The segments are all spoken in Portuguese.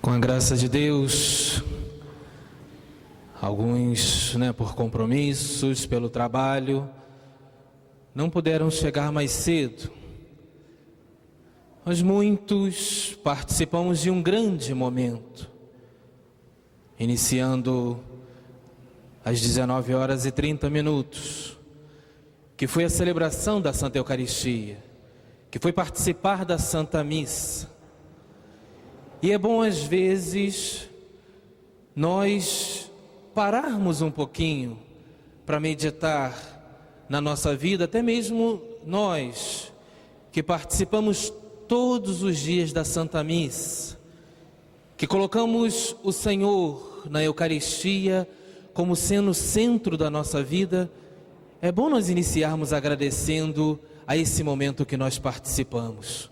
Com a graça de Deus, alguns, por compromissos, pelo trabalho, não puderam chegar mais cedo. Mas muitos participamos de um grande momento, iniciando às 19h30, que foi a celebração da Santa Eucaristia, que foi participar da Santa Missa. E é bom às vezes nós pararmos um pouquinho para meditar na nossa vida, até mesmo nós que participamos todos os dias da Santa Missa, que colocamos o Senhor na Eucaristia como sendo o centro da nossa vida. É bom nós iniciarmos agradecendo a esse momento que nós participamos.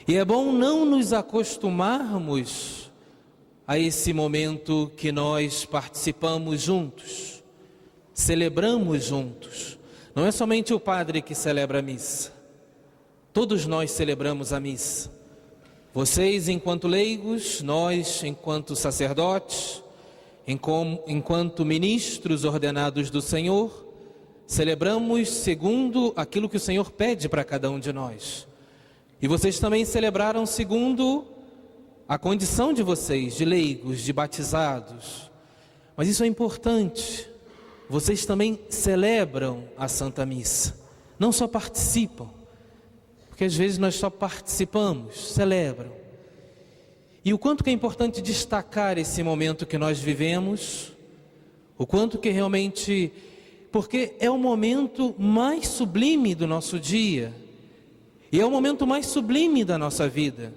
E é bom não nos acostumarmos a esse momento que nós participamos juntos, celebramos juntos. Não é somente o padre que celebra a missa, todos nós celebramos a missa. Vocês enquanto leigos, nós enquanto sacerdotes, enquanto ministros ordenados do Senhor, celebramos segundo aquilo que o Senhor pede para cada um de nós. E vocês também celebraram segundo a condição de vocês, de leigos, de batizados. Mas isso é importante. Vocês também celebram a Santa Missa, não só participam, porque às vezes nós só participamos, celebram. E o quanto que é importante destacar esse momento que nós vivemos, o quanto que realmente, porque é o momento mais sublime do nosso dia, e é o momento mais sublime da nossa vida.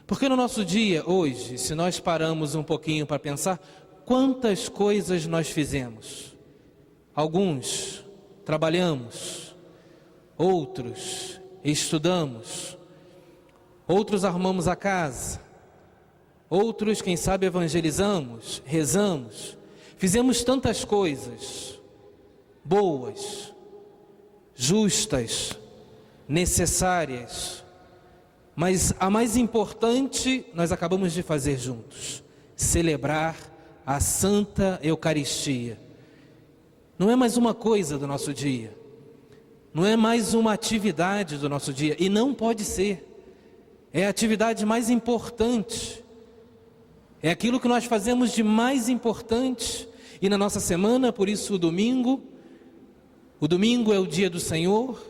Porque no nosso dia, hoje, se nós paramos um pouquinho para pensar, quantas coisas nós fizemos. Alguns trabalhamos, outros estudamos, outros arrumamos a casa, outros, quem sabe, evangelizamos, rezamos. Fizemos tantas coisas boas, justas, necessárias, mas a mais importante nós acabamos de fazer juntos: celebrar a Santa Eucaristia. Não é mais uma coisa do nosso dia, não é mais uma atividade do nosso dia, e não pode ser. É a atividade mais importante, é aquilo que nós fazemos de mais importante. E na nossa semana, por isso o domingo é o dia do Senhor.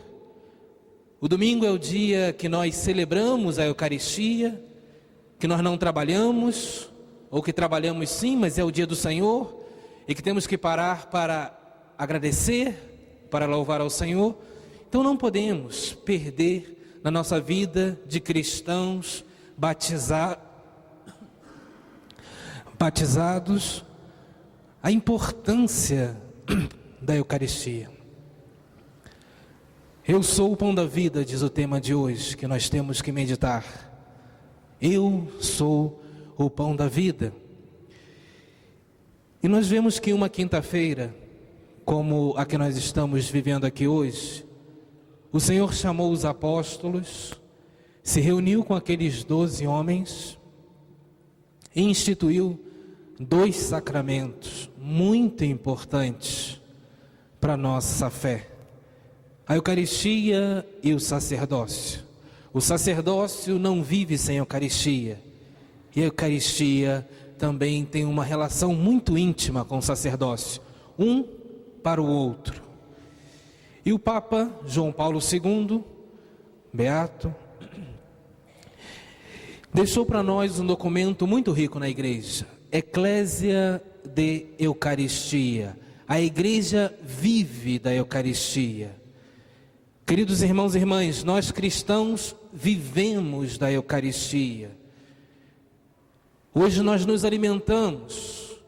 O domingo é o dia que nós celebramos a Eucaristia, que nós não trabalhamos, ou que trabalhamos sim, mas é o dia do Senhor, e que temos que parar para agradecer, para louvar ao Senhor. Então não podemos perder na nossa vida de cristãos batizados a importância da Eucaristia. Eu sou o pão da vida, diz o tema de hoje, que nós temos que meditar. Eu sou o pão da vida. E nós vemos que uma quinta-feira, como a que nós estamos vivendo aqui hoje, o Senhor chamou os apóstolos, se reuniu com aqueles 12 homens e instituiu 2 sacramentos muito importantes para a nossa fé: a Eucaristia e o sacerdócio. O sacerdócio não vive sem Eucaristia, e a Eucaristia também tem uma relação muito íntima com o sacerdócio, um para o outro. E o Papa João Paulo II, beato, deixou para nós um documento muito rico na igreja: Ecclesia de Eucaristia. A igreja vive da Eucaristia. Queridos irmãos e irmãs, nós cristãos vivemos da Eucaristia. Hoje nós nos alimentamos,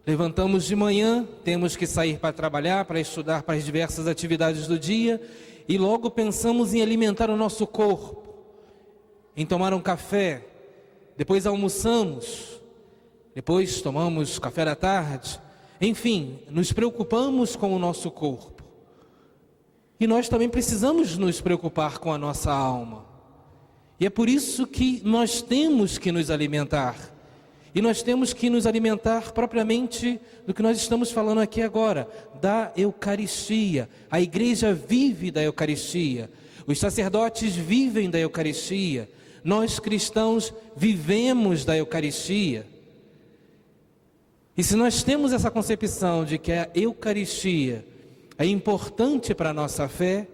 levantamos de manhã, temos que sair para trabalhar, para estudar, para as diversas atividades do dia, e logo pensamos em alimentar o nosso corpo, em tomar um café, depois almoçamos, depois tomamos café da tarde, enfim, nos preocupamos com o nosso corpo. E nós também precisamos nos preocupar com a nossa alma. E é por isso que nós temos que nos alimentar. E nós temos que nos alimentar propriamente do que nós estamos falando aqui agora, da Eucaristia. A igreja vive da Eucaristia. Os sacerdotes vivem da Eucaristia. Nós cristãos vivemos da Eucaristia. E se nós temos essa concepção de que a Eucaristia é importante para a nossa fé,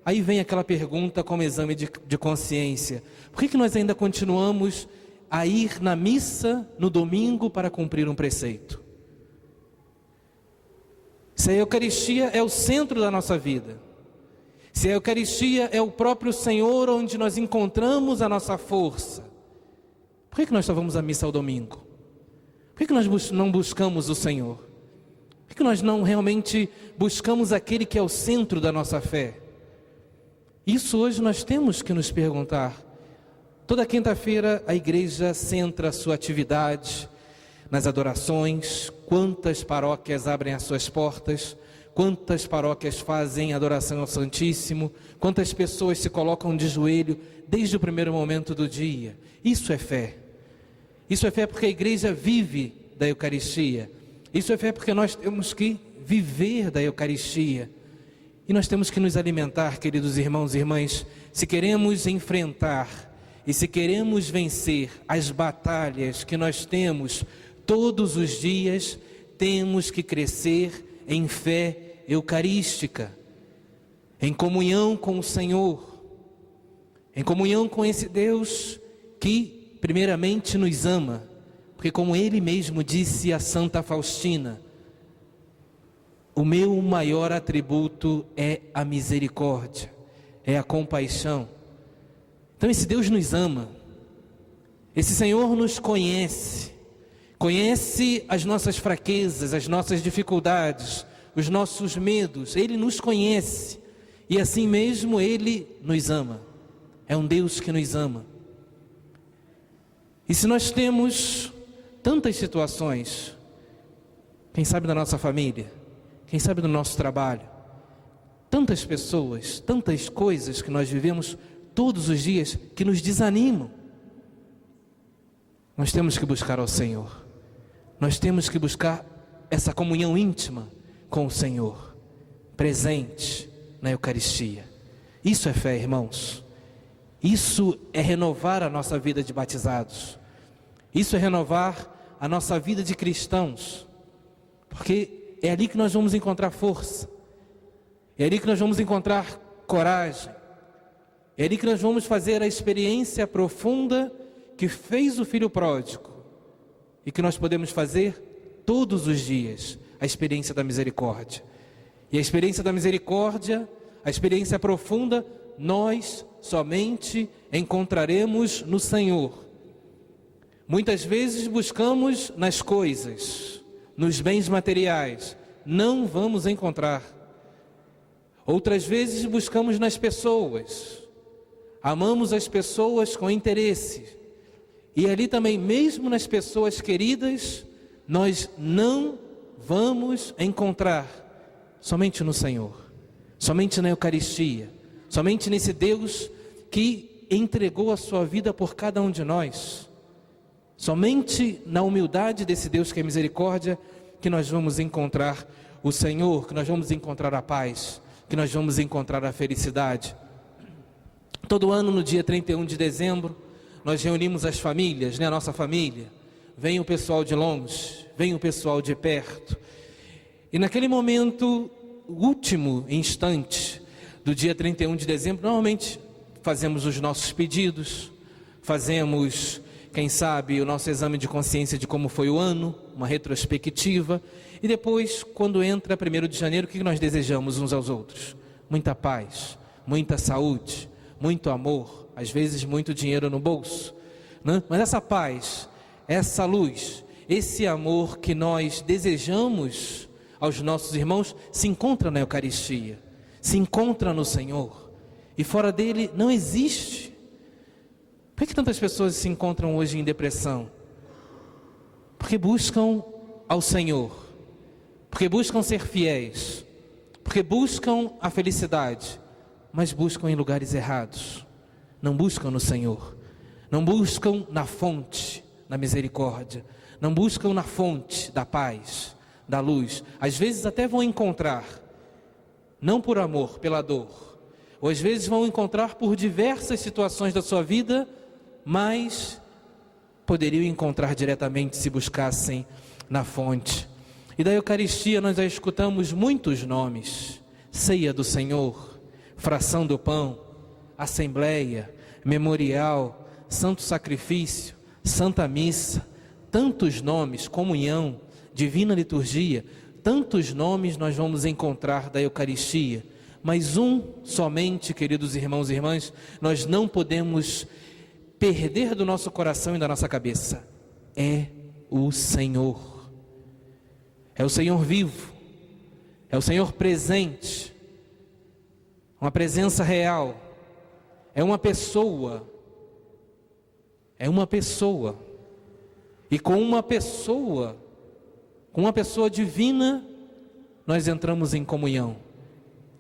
aí vem aquela pergunta como exame de consciência: por que nós ainda continuamos a ir na missa no domingo para cumprir um preceito? Se a Eucaristia é o centro da nossa vida, se a Eucaristia é o próprio Senhor onde nós encontramos a nossa força, por que nós só vamos à missa ao domingo? Por que nós não buscamos o Senhor? Por que nós não realmente buscamos aquele que é o centro da nossa fé? Isso hoje nós temos que nos perguntar. Toda quinta-feira a igreja centra a sua atividade nas adorações. Quantas paróquias abrem as suas portas? Quantas paróquias fazem adoração ao Santíssimo? Quantas pessoas se colocam de joelho desde o primeiro momento do dia? Isso é fé. Isso é fé porque a igreja vive da Eucaristia. Isso é fé porque nós temos que viver da Eucaristia. E nós temos que nos alimentar, queridos irmãos e irmãs, se queremos enfrentar e se queremos vencer as batalhas que nós temos todos os dias, temos que crescer em fé eucarística, em comunhão com o Senhor, em comunhão com esse Deus que primeiramente nos ama, porque como Ele mesmo disse a Santa Faustina, o meu maior atributo é a misericórdia, é a compaixão. Então esse Deus nos ama, esse Senhor nos conhece, conhece as nossas fraquezas, as nossas dificuldades, os nossos medos. Ele nos conhece e assim mesmo Ele nos ama. É um Deus que nos ama. E se nós temos tantas situações, quem sabe da nossa família, quem sabe do nosso trabalho, tantas pessoas, tantas coisas que nós vivemos todos os dias que nos desanimam, nós temos que buscar ao Senhor. Nós temos que buscar essa comunhão íntima com o Senhor, presente na Eucaristia. Isso é fé, irmãos. Isso é renovar a nossa vida de batizados. Isso é renovar a nossa vida de cristãos. Porque é ali que nós vamos encontrar força. É ali que nós vamos encontrar coragem. É ali que nós vamos fazer a experiência profunda que fez o filho pródigo. E que nós podemos fazer todos os dias, a experiência da misericórdia. E a experiência da misericórdia, a experiência profunda, nós somente encontraremos no Senhor. Muitas vezes buscamos nas coisas, nos bens materiais, não vamos encontrar. Outras vezes buscamos nas pessoas, amamos as pessoas com interesse, e ali também, mesmo nas pessoas queridas, nós não vamos encontrar. Somente no Senhor, somente na Eucaristia, somente nesse Deus que entregou a sua vida por cada um de nós. Somente na humildade desse Deus que é misericórdia, que nós vamos encontrar o Senhor, que nós vamos encontrar a paz, que nós vamos encontrar a felicidade. Todo ano, no dia 31 de dezembro, nós reunimos as famílias, a nossa família. Vem o pessoal de longe, vem o pessoal de perto. E naquele momento, último instante do dia 31 de dezembro, normalmente fazemos os nossos pedidos, fazemos, quem sabe, o nosso exame de consciência de como foi o ano, uma retrospectiva. E depois, quando entra 1º de janeiro, o que nós desejamos uns aos outros? Muita paz, muita saúde, muito amor, às vezes muito dinheiro no bolso, né? Mas essa paz, essa luz, esse amor que nós desejamos aos nossos irmãos, se encontra na Eucaristia, se encontra no Senhor, e fora dele não existe. Por que tantas pessoas se encontram hoje em depressão? Porque buscam ao Senhor, porque buscam ser fiéis, porque buscam a felicidade, mas buscam em lugares errados, não buscam no Senhor, não buscam na fonte da misericórdia, não buscam na fonte da paz, da luz. Às vezes até vão encontrar, não por amor, pela dor, ou às vezes vão encontrar por diversas situações da sua vida, mas poderiam encontrar diretamente se buscassem na fonte. E da Eucaristia nós já escutamos muitos nomes: ceia do Senhor, fração do pão, assembleia, memorial, santo sacrifício, santa missa, tantos nomes, comunhão, divina liturgia, tantos nomes nós vamos encontrar da Eucaristia, mas um somente, queridos irmãos e irmãs, nós não podemos perder do nosso coração e da nossa cabeça: é o Senhor. É o Senhor vivo, é o Senhor presente, uma presença real, é uma pessoa, e com uma pessoa divina, nós entramos em comunhão.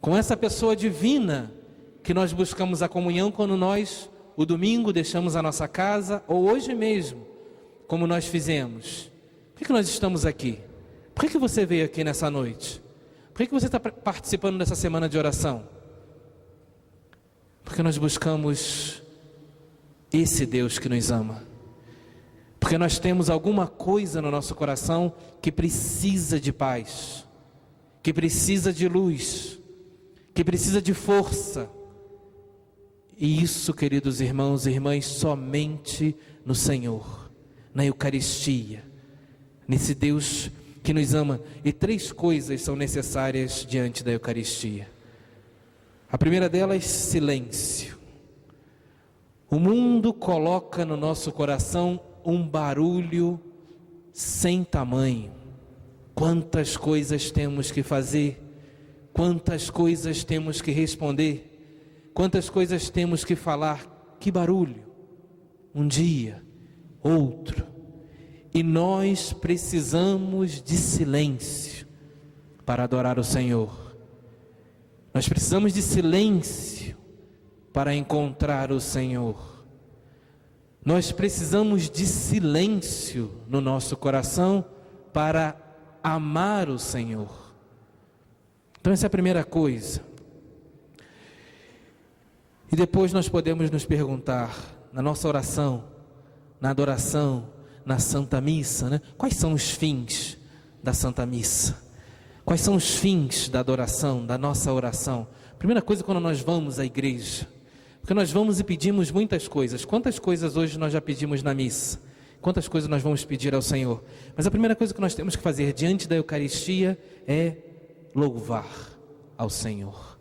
Com essa pessoa divina que nós buscamos a comunhão quando nós, o domingo, deixamos a nossa casa, ou hoje mesmo, como nós fizemos. Por que nós estamos aqui? Por que você veio aqui nessa noite? Por que você está participando dessa semana de oração? Porque nós buscamos esse Deus que nos ama. Porque nós temos alguma coisa no nosso coração que precisa de paz, que precisa de luz, que precisa de força. E isso, queridos irmãos e irmãs, somente no Senhor, na Eucaristia, nesse Deus que nos ama. E 3 coisas são necessárias diante da Eucaristia. A primeira delas, silêncio. O mundo coloca no nosso coração um barulho sem tamanho. Quantas coisas temos que fazer, quantas coisas temos que responder, quantas coisas temos que falar. Que barulho! Um dia, outro. E nós precisamos de silêncio para adorar o Senhor. Nós precisamos de silêncio para encontrar o Senhor. Nós precisamos de silêncio no nosso coração para amar o Senhor. Então essa é a primeira coisa. E depois nós podemos nos perguntar, na nossa oração, na adoração, na Santa Missa, né? Quais são os fins da Santa Missa? Quais são os fins da adoração, da nossa oração? Primeira coisa, quando nós vamos à igreja, porque nós vamos e pedimos muitas coisas. Quantas coisas hoje nós já pedimos na missa? Quantas coisas nós vamos pedir ao Senhor? Mas a primeira coisa que nós temos que fazer diante da Eucaristia é louvar ao Senhor.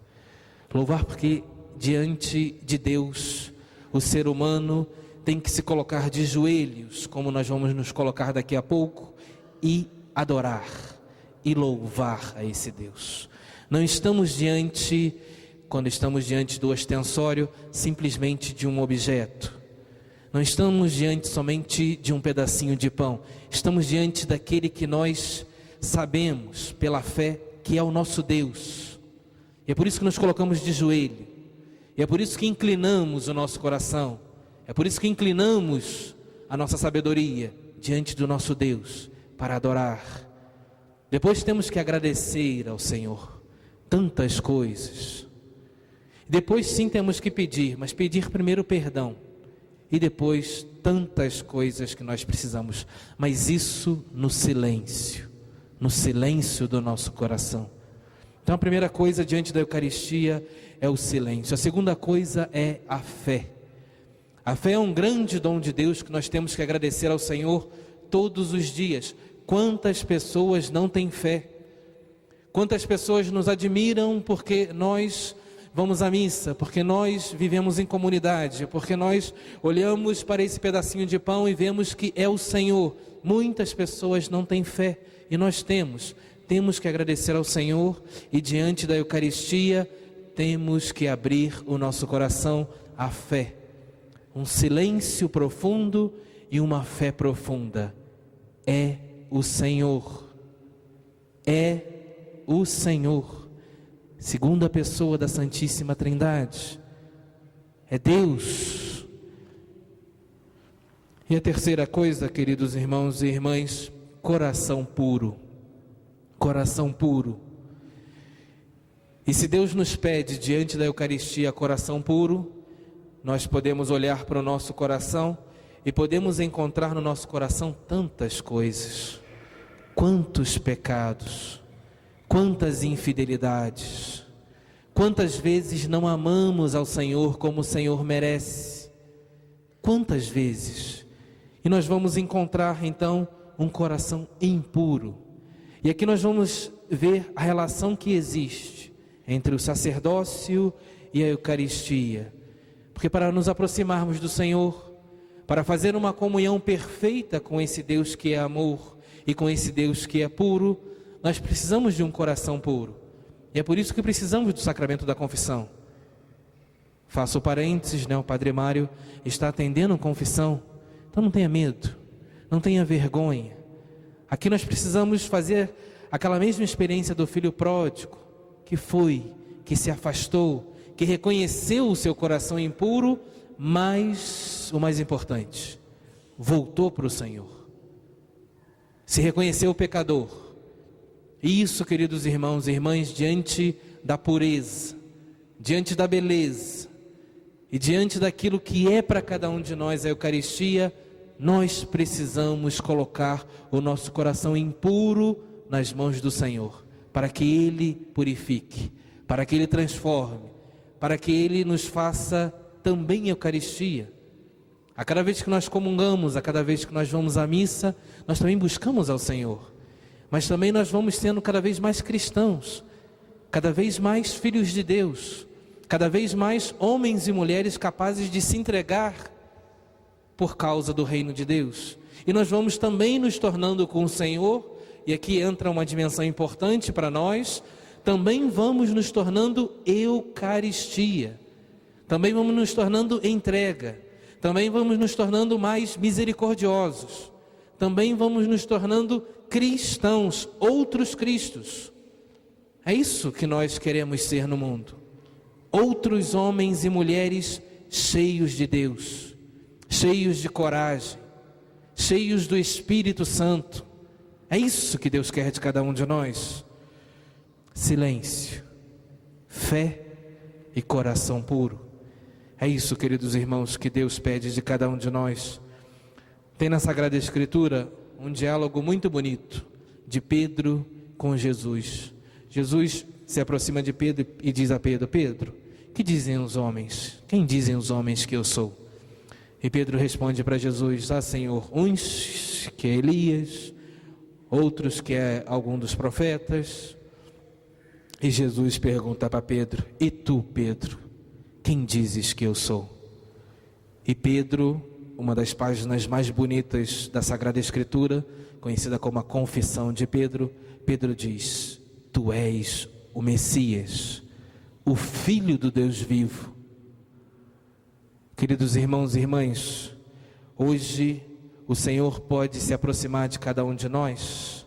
Louvar, porque diante de Deus, o ser humano tem que se colocar de joelhos, como nós vamos nos colocar daqui a pouco, e adorar, e louvar a esse Deus. Não estamos diante, quando estamos diante do ostensório, simplesmente de um objeto. Não estamos diante somente de um pedacinho de pão. Estamos diante daquele que nós sabemos, pela fé, que é o nosso Deus. E é por isso que nos colocamos de joelho. E é por isso que inclinamos o nosso coração. É por isso que inclinamos a nossa sabedoria diante do nosso Deus para adorar. Depois temos que agradecer ao Senhor tantas coisas. Depois sim temos que pedir, mas pedir primeiro perdão. E depois tantas coisas que nós precisamos. Mas isso no silêncio do nosso coração. Então a primeira coisa diante da Eucaristia é o silêncio. A segunda coisa é a fé. A fé é um grande dom de Deus que nós temos que agradecer ao Senhor todos os dias. Quantas pessoas não têm fé? Quantas pessoas nos admiram porque nós vamos à missa, porque nós vivemos em comunidade, porque nós olhamos para esse pedacinho de pão e vemos que é o Senhor. Muitas pessoas não têm fé e nós temos que agradecer ao Senhor e diante da Eucaristia temos que abrir o nosso coração à fé. Um silêncio profundo e uma fé profunda. É o Senhor. É o Senhor. Segunda pessoa da Santíssima Trindade. é Deus. E a terceira coisa, queridos irmãos e irmãs, coração puro. Coração puro. E se Deus nos pede diante da Eucaristia coração puro, nós podemos olhar para o nosso coração e podemos encontrar no nosso coração tantas coisas, quantos pecados, quantas infidelidades, quantas vezes não amamos ao Senhor como o Senhor merece, quantas vezes. E nós vamos encontrar então um coração impuro. E aqui nós vamos ver a relação que existe entre o sacerdócio e a Eucaristia. Porque para nos aproximarmos do Senhor, para fazer uma comunhão perfeita com esse Deus que é amor e com esse Deus que é puro, nós precisamos de um coração puro. E é por isso que precisamos do sacramento da confissão. Faço parênteses, né? O Padre Mário está atendendo a confissão. Então não tenha medo, não tenha vergonha. Aqui nós precisamos fazer aquela mesma experiência do filho pródigo, que foi, que se afastou, que reconheceu o seu coração impuro, mas o mais importante, voltou para o Senhor, se reconheceu pecador. E isso, queridos irmãos e irmãs, diante da pureza, diante da beleza e diante daquilo que é para cada um de nós a Eucaristia, nós precisamos colocar o nosso coração impuro nas mãos do Senhor, para que Ele purifique, para que Ele transforme, para que Ele nos faça também Eucaristia. A cada vez que nós comungamos, a cada vez que nós vamos à missa, nós também buscamos ao Senhor. Mas também nós vamos sendo cada vez mais cristãos, cada vez mais filhos de Deus, cada vez mais homens e mulheres capazes de se entregar por causa do reino de Deus. E nós vamos também nos tornando com o Senhor, e aqui entra uma dimensão importante para nós, também vamos nos tornando Eucaristia. Também vamos nos tornando entrega, também vamos nos tornando mais misericordiosos, também vamos nos tornando cristãos, outros cristos. É isso que nós queremos ser no mundo, outros homens e mulheres cheios de Deus, cheios de coragem, cheios do Espírito Santo. É isso que Deus quer de cada um de nós. Silêncio, fé e coração puro. É isso, queridos irmãos, que Deus pede de cada um de nós. Tem na Sagrada Escritura um diálogo muito bonito de Pedro com Jesus. Jesus se aproxima de Pedro e diz a Pedro: Pedro, que dizem os homens? Quem dizem os homens que eu sou? E Pedro responde para Jesus: Senhor, uns que é Elias, outros que é algum dos profetas. E Jesus pergunta para Pedro: e tu, Pedro, quem dizes que eu sou? E Pedro, uma das páginas mais bonitas da Sagrada Escritura, conhecida como a Confissão de Pedro, Pedro diz: tu és o Messias, o Filho do Deus vivo. Queridos irmãos e irmãs, hoje o Senhor pode se aproximar de cada um de nós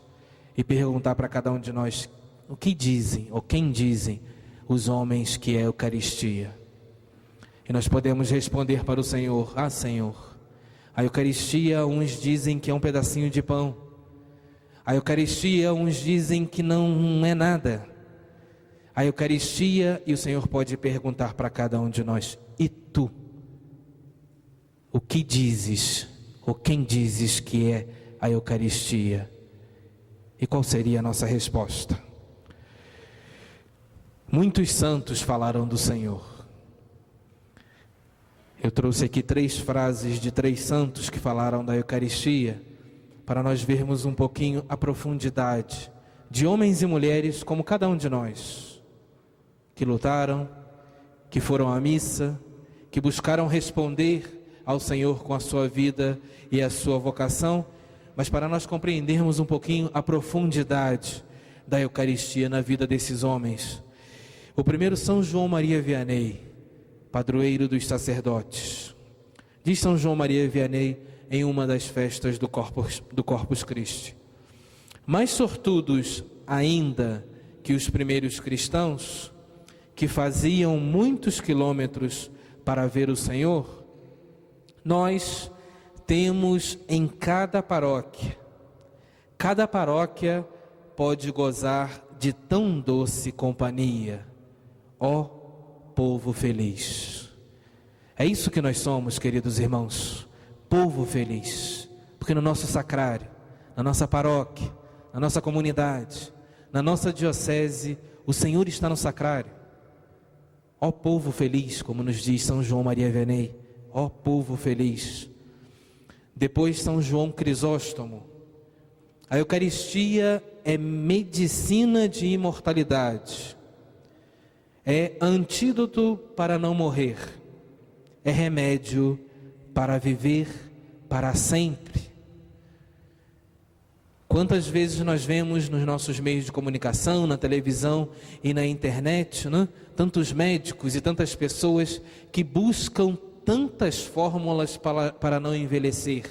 e perguntar para cada um de nós: o que dizem, ou quem dizem os homens que é a Eucaristia? E nós podemos responder para o Senhor: Senhor, a Eucaristia uns dizem que é um pedacinho de pão, a Eucaristia uns dizem que não é nada. A Eucaristia, e o Senhor pode perguntar para cada um de nós: e tu? O que dizes, ou quem dizes que é a Eucaristia? E qual seria a nossa resposta? Muitos santos falaram do Senhor. Eu trouxe aqui 3 frases de 3 santos que falaram da Eucaristia, para nós vermos um pouquinho a profundidade de homens e mulheres como cada um de nós, que lutaram, que foram à missa, que buscaram responder ao Senhor com a sua vida e a sua vocação, mas para nós compreendermos um pouquinho a profundidade da Eucaristia na vida desses homens. O primeiro, São João Maria Vianney, padroeiro dos sacerdotes. Diz São João Maria Vianney em uma das festas do Corpus Christi: mais sortudos ainda que os primeiros cristãos, que faziam muitos quilômetros para ver o Senhor, nós temos em cada paróquia pode gozar de tão doce companhia, ó povo feliz. É isso que nós somos, queridos irmãos, povo feliz, porque no nosso sacrário, na nossa paróquia, na nossa comunidade, na nossa diocese, o Senhor está no sacrário. Ó povo feliz, como nos diz São João Maria Vianney, ó povo feliz. Depois São João Crisóstomo, a Eucaristia é medicina de imortalidade, é antídoto para não morrer, é remédio para viver para sempre. Quantas vezes nós vemos nos nossos meios de comunicação, na televisão e na internet, né? Tantos médicos e tantas pessoas que buscam tantas fórmulas para não envelhecer,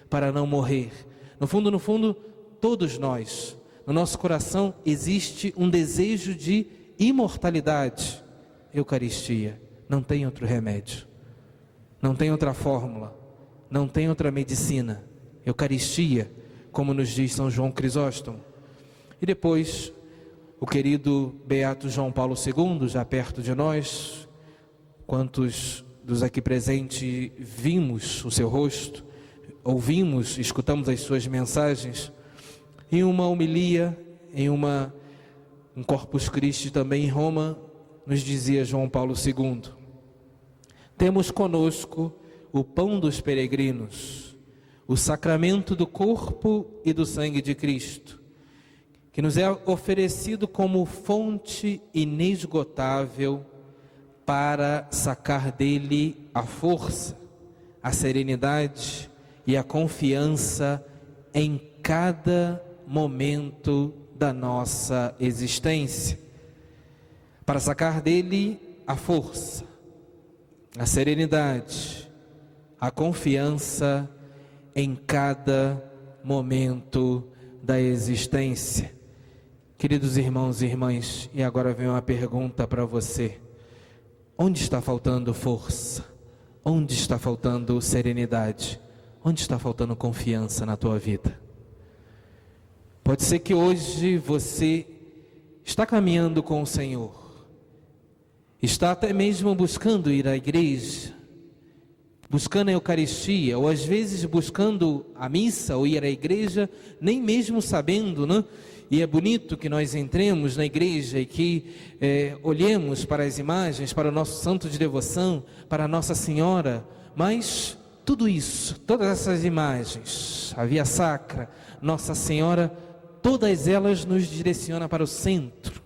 para não morrer. No fundo, todos nós, no nosso coração existe um desejo de imortalidade. Eucaristia, não tem outro remédio, não tem outra fórmula, não tem outra medicina. Eucaristia, como nos diz São João Crisóstomo. E depois, o querido Beato João Paulo II, já perto de nós, quantos dos aqui presentes vimos o seu rosto, ouvimos, escutamos as suas mensagens, em uma homilia, em um Corpus Christi também em Roma, nos dizia João Paulo II: temos conosco o pão dos peregrinos, o sacramento do corpo e do sangue de Cristo, que nos é oferecido como fonte inesgotável para sacar dele a força, a serenidade e a confiança em cada momento da nossa existência, para sacar dele a força, a serenidade, a confiança em cada momento da existência. Queridos irmãos e irmãs, e agora vem uma pergunta para você: onde está faltando força? Onde está faltando serenidade? Onde está faltando confiança na tua vida? Pode ser que hoje você está caminhando com o Senhor, está até mesmo buscando ir à igreja, buscando a Eucaristia, ou às vezes buscando a missa ou ir à igreja, nem mesmo sabendo, né? E é bonito que nós entremos na igreja e que olhemos para as imagens, para o nosso santo de devoção, para a Nossa Senhora, mas tudo isso, todas essas imagens, a Via Sacra, Nossa Senhora, todas elas nos direcionam para o centro.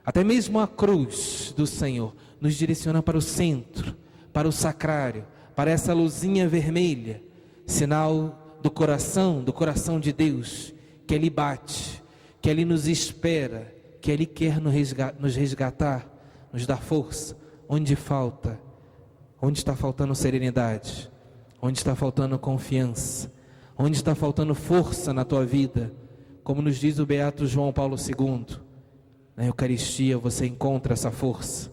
Até mesmo a cruz do Senhor nos direciona para o centro, para o sacrário, para essa luzinha vermelha, sinal do coração de Deus, que ali bate, que ali nos espera, que ali quer nos resgatar, nos dar força. Onde falta? Onde está faltando serenidade? Onde está faltando confiança? Onde está faltando força na tua vida? Como nos diz o Beato João Paulo II, na Eucaristia você encontra essa força.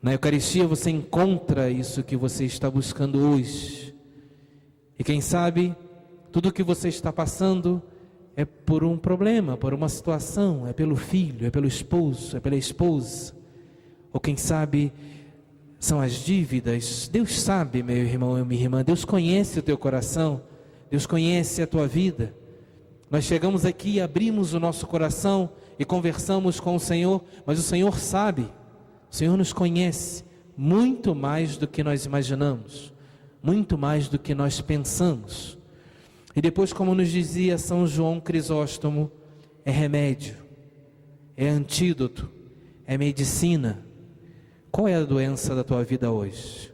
Na Eucaristia você encontra isso que você está buscando hoje. E quem sabe, tudo o que você está passando é por um problema, por uma situação, é pelo filho, é pelo esposo, é pela esposa. Ou quem sabe, são as dívidas. Deus sabe, meu irmão e minha irmã, Deus conhece o teu coração, Deus conhece a tua vida. Nós chegamos aqui e abrimos o nosso coração e conversamos com o Senhor, mas o Senhor sabe, o Senhor nos conhece muito mais do que nós imaginamos, muito mais do que nós pensamos. E depois, como nos dizia São João Crisóstomo, é remédio, é antídoto, é medicina. Qual é a doença da tua vida hoje?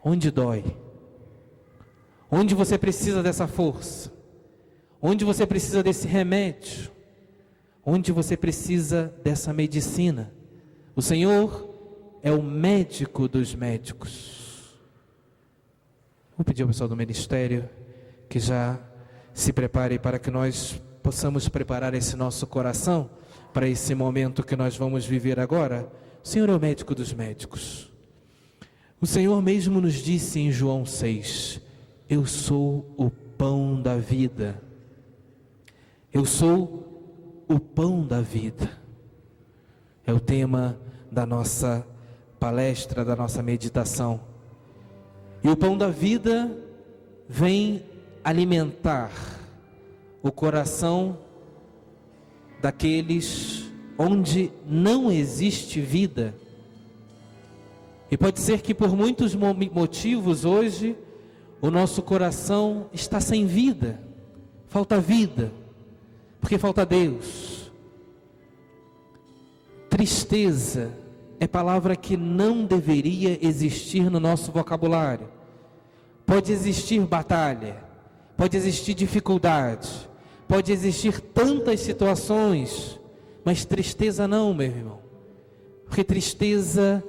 Onde dói? Onde você precisa dessa força? Onde você precisa desse remédio? Onde você precisa dessa medicina? O Senhor é o médico dos médicos. Vou pedir ao pessoal do ministério que já se prepare para que nós possamos preparar esse nosso coração para esse momento que nós vamos viver agora. O Senhor é o médico dos médicos. O Senhor mesmo nos disse em João 6, eu sou o pão da vida. Eu sou o pão da vida. É o tema da nossa palestra, da nossa meditação. E o pão da vida vem alimentar o coração daqueles onde não existe vida. E pode ser que por muitos motivos hoje o nosso coração está sem vida, falta vida, porque falta Deus. Tristeza é palavra que não deveria existir no nosso vocabulário. Pode existir batalha, pode existir dificuldade, pode existir tantas situações, mas tristeza não, meu irmão. Porque tristeza,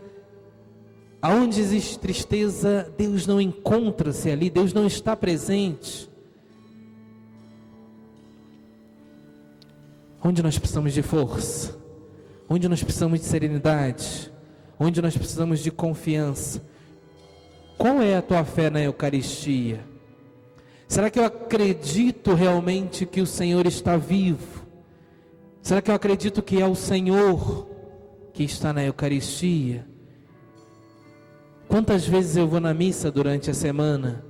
aonde existe tristeza, Deus não encontra-se ali, Deus não está presente. Onde nós precisamos de força, onde nós precisamos de serenidade, onde nós precisamos de confiança. Qual é a tua fé na Eucaristia? Será que eu acredito realmente que o Senhor está vivo? Será que eu acredito que é o Senhor que está na Eucaristia? Quantas vezes eu vou na missa durante a semana?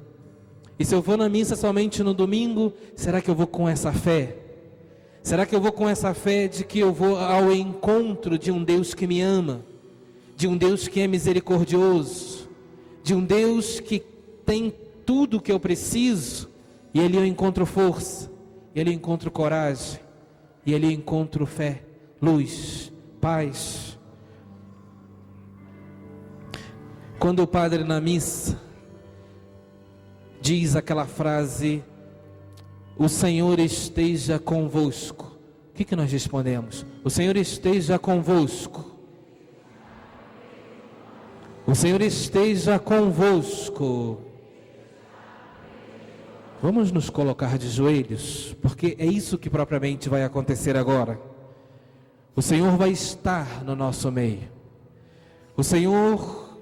E se eu vou na missa somente no domingo, será que eu vou com essa fé? Será que eu vou com essa fé de que eu vou ao encontro de um Deus que me ama, de um Deus que é misericordioso, de um Deus que tem tudo o que eu preciso, e ali eu encontro força, e ali eu encontro coragem, e ali eu encontro fé, luz, paz. Quando o padre na missa diz aquela frase, o Senhor esteja convosco, o que nós respondemos? O Senhor esteja convosco. O Senhor esteja convosco. Vamos nos colocar de joelhos, porque é isso que propriamente vai acontecer agora. O Senhor vai estar no nosso meio. O Senhor,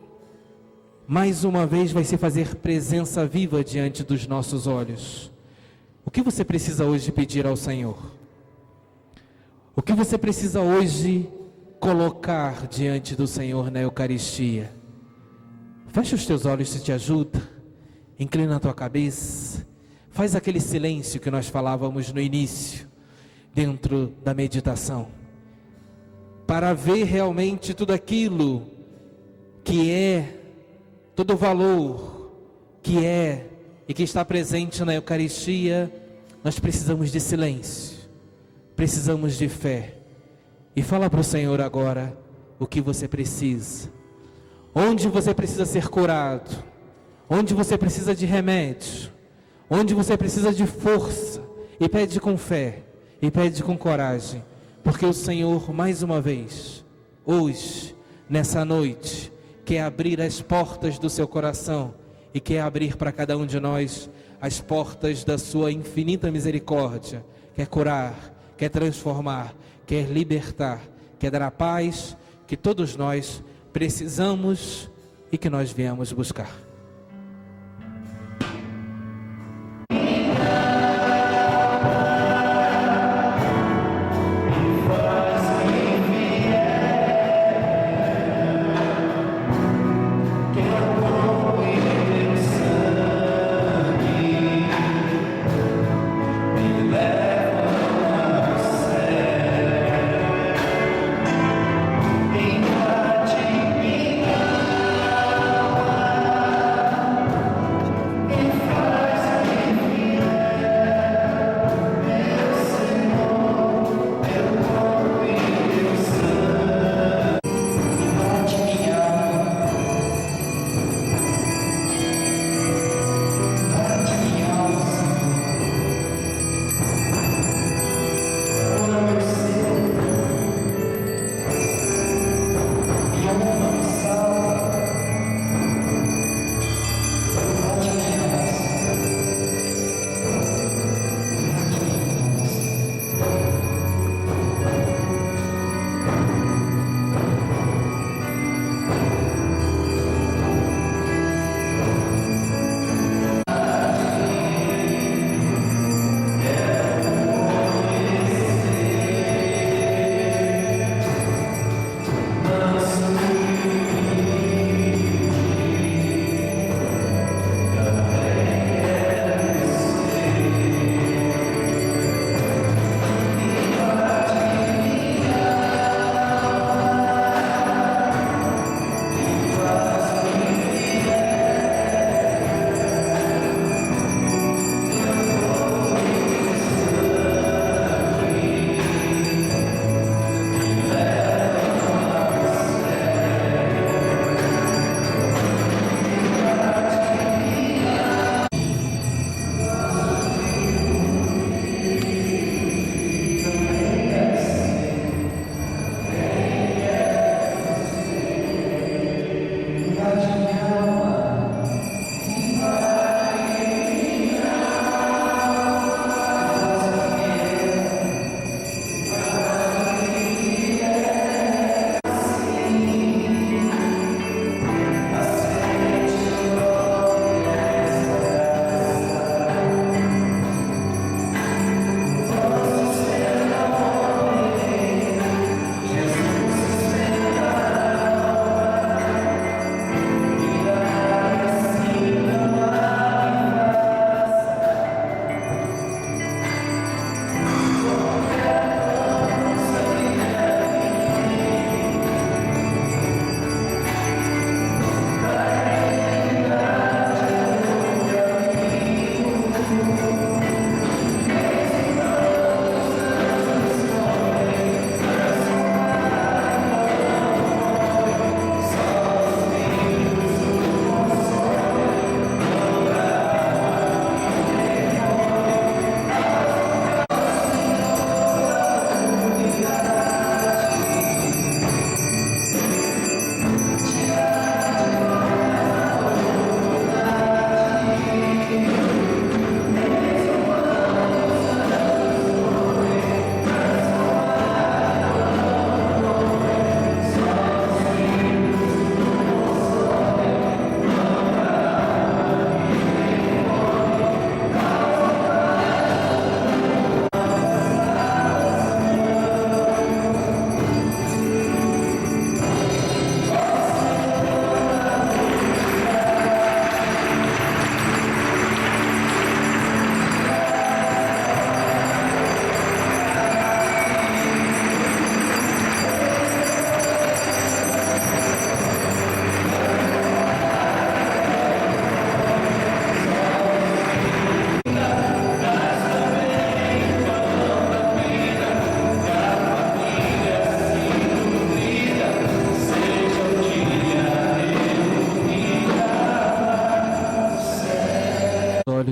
mais uma vez, vai se fazer presença viva diante dos nossos olhos. O que você precisa hoje pedir ao Senhor? O que você precisa hoje colocar diante do Senhor na Eucaristia? Fecha os teus olhos se te ajuda. Inclina a tua cabeça. Faz aquele silêncio que nós falávamos no início, dentro da meditação, para ver realmente tudo aquilo que é, todo o valor que é e que está presente na Eucaristia. Nós precisamos de silêncio, precisamos de fé. E fala para o Senhor agora o que você precisa, onde você precisa ser curado, onde você precisa de remédio, onde você precisa de força, e pede com fé, e pede com coragem, porque o Senhor, mais uma vez, hoje, nessa noite, quer abrir as portas do seu coração, e quer abrir para cada um de nós as portas da sua infinita misericórdia. Quer curar, quer transformar, quer libertar, quer dar a paz que todos nós precisamos e que nós viemos buscar.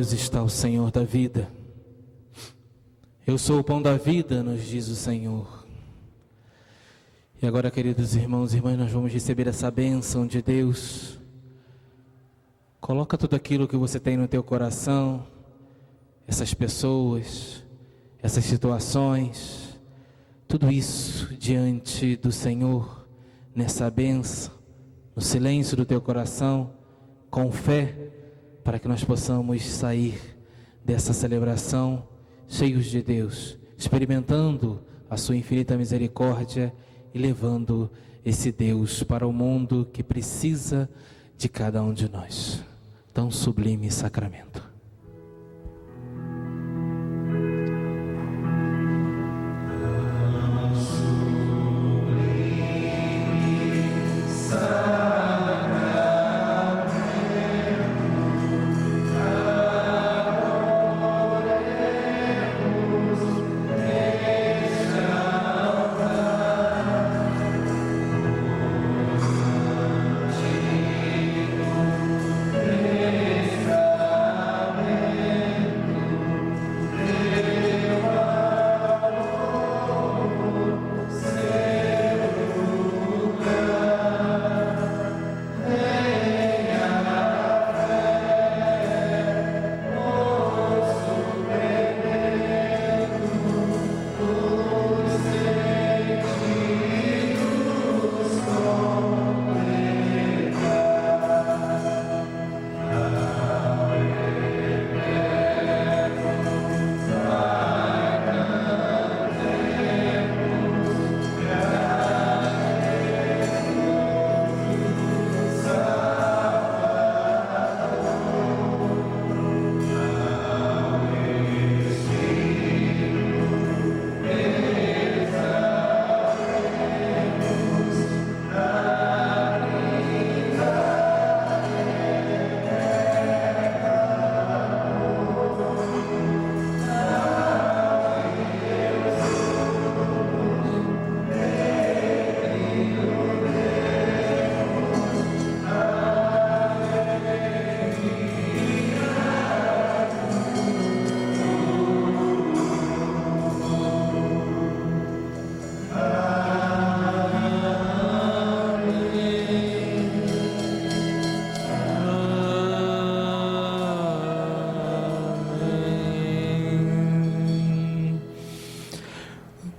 olhos está o Senhor da vida. Eu sou o pão da vida, nos diz o Senhor. E agora, queridos irmãos e irmãs, nós vamos receber essa bênção de Deus. Coloca tudo aquilo que você tem no teu coração, essas pessoas, essas situações, tudo isso diante do Senhor, nessa bênção, no silêncio do teu coração, com fé, para que nós possamos sair dessa celebração cheios de Deus, experimentando a sua infinita misericórdia e levando esse Deus para o mundo que precisa de cada um de nós. Tão sublime sacramento.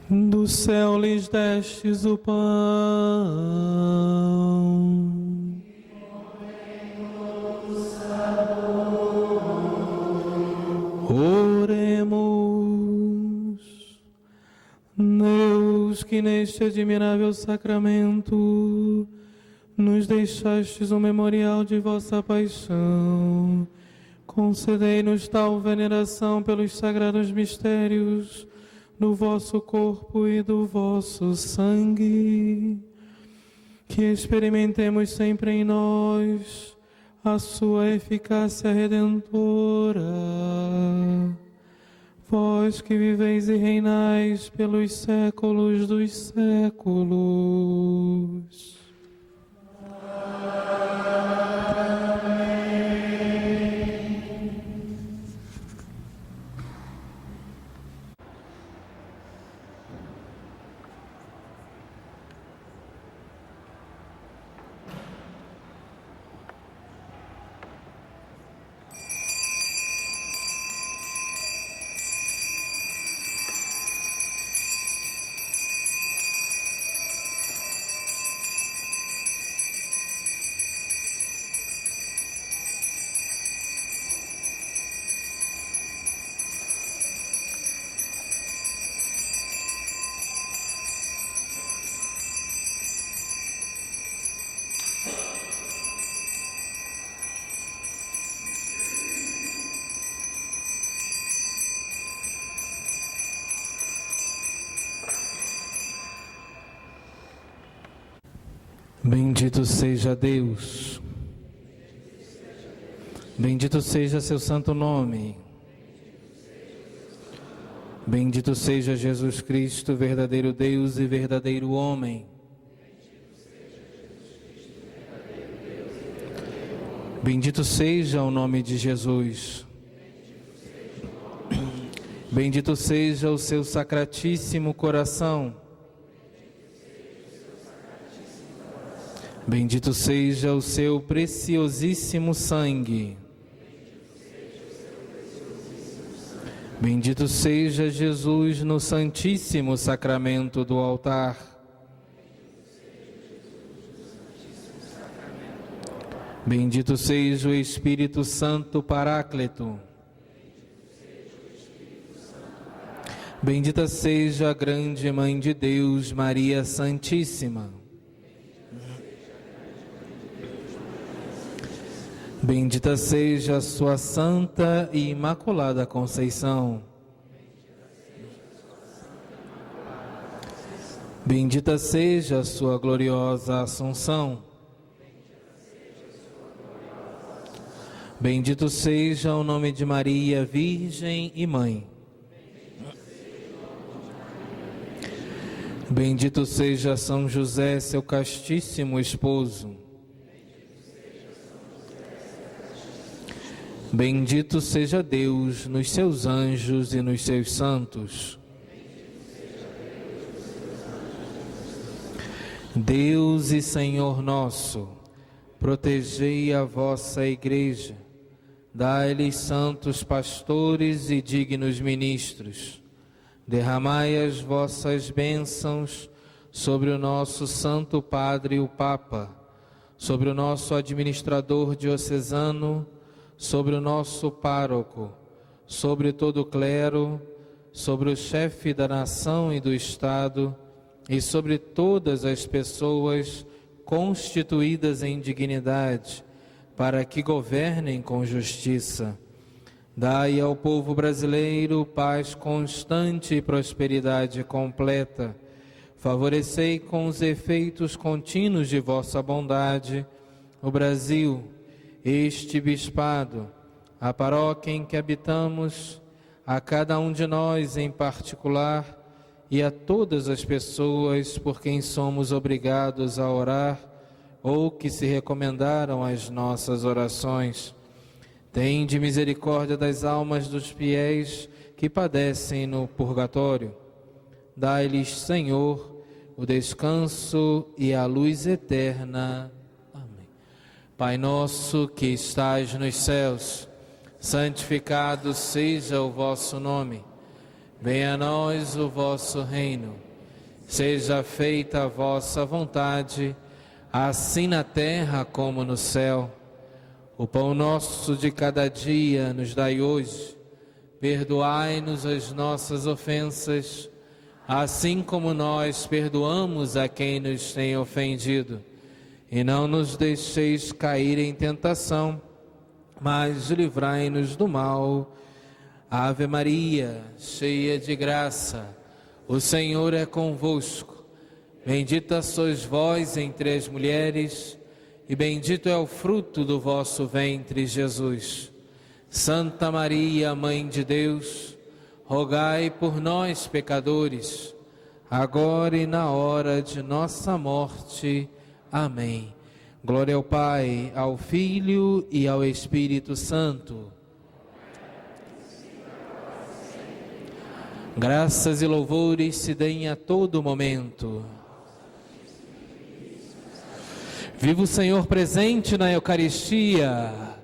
Do céu lhes destes o pão. Oremos. Deus, que neste admirável sacramento nos deixastes um memorial de vossa paixão, concedei-nos tal veneração pelos sagrados mistérios do vosso corpo e do vosso sangue, que experimentemos sempre em nós a sua eficácia redentora. Vós que viveis e reinais pelos séculos dos séculos. Bendito seja Deus, bendito seja seu santo nome, bendito seja Jesus Cristo, verdadeiro Deus e verdadeiro homem. Bendito seja o nome de Jesus. Bendito seja o seu sacratíssimo coração. Bendito seja o seu preciosíssimo sangue. Bendito seja Jesus no Santíssimo Sacramento do altar. Bendito seja o Espírito Santo Paráclito. Bendita seja a grande Mãe de Deus, Maria Santíssima. Bendita seja a sua Santa e Imaculada Conceição. Bendita seja a sua gloriosa Assunção. Bendito seja o nome de Maria, Virgem e Mãe. Bendito seja São José, seu castíssimo esposo. Bendito seja Deus nos seus anjos e nos seus santos. Deus e Senhor nosso, protegei a vossa Igreja, dai-lhes santos pastores e dignos ministros. Derramai as vossas bênçãos sobre o nosso Santo Padre, o Papa, sobre o nosso administrador diocesano, sobre o nosso pároco, sobre todo o clero, sobre o chefe da nação e do Estado e sobre todas as pessoas constituídas em dignidade, para que governem com justiça. Dai ao povo brasileiro paz constante e prosperidade completa. Favorecei com os efeitos contínuos de vossa bondade o Brasil, este bispado, a paróquia em que habitamos, a cada um de nós em particular e a todas as pessoas por quem somos obrigados a orar ou que se recomendaram às nossas orações. Tende misericórdia das almas dos fiéis que padecem no purgatório. Dai-lhes, Senhor, o descanso e a luz eterna. Pai nosso que estais nos céus, santificado seja o vosso nome. Venha a nós o vosso reino. Seja feita a vossa vontade, assim na terra como no céu. O pão nosso de cada dia nos dai hoje. Perdoai-nos as nossas ofensas, assim como nós perdoamos a quem nos tem ofendido. E não nos deixeis cair em tentação, mas livrai-nos do mal. Ave Maria, cheia de graça, o Senhor é convosco. Bendita sois vós entre as mulheres, e bendito é o fruto do vosso ventre, Jesus. Santa Maria, Mãe de Deus, rogai por nós, pecadores, agora e na hora de nossa morte. Amém. Glória ao Pai, ao Filho e ao Espírito Santo. Graças e louvores se deem a todo momento. Viva o Senhor presente na Eucaristia.